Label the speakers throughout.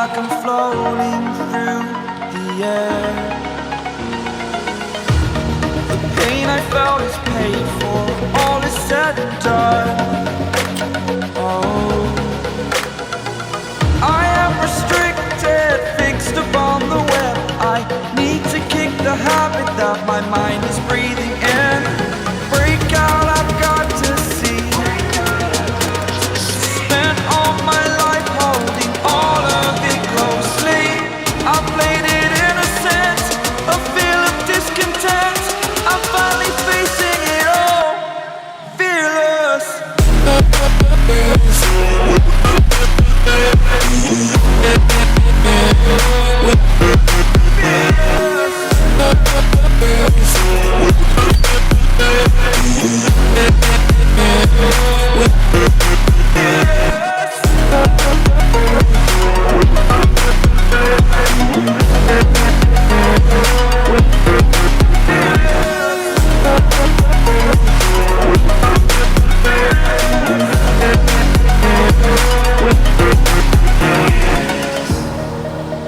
Speaker 1: like I'm floating through the air. The pain I felt is paid for, all is said and done. Oh, I am restricted, fixed upon the web. I need to kick the habit that my mind is breathing in. Break out, I've got to see. Spent all my life holding all of it closely. I played it innocent, a feel of discontent. I'm finally facing it all, fearless.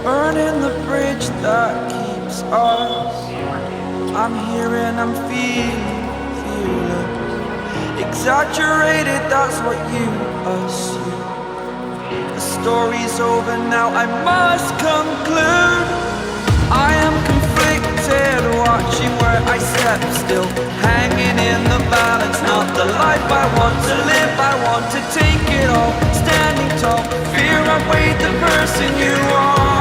Speaker 1: Burning the bridge that keeps us. I'm here and I'm feeling fearless. Exaggerated, that's what you assume. The story's over now, I must conclude. I am conflicted, watching where I step still, hanging in the balance. Not the life I want to live, I want to take it all. Standing tall, fear I've weighed the person you are.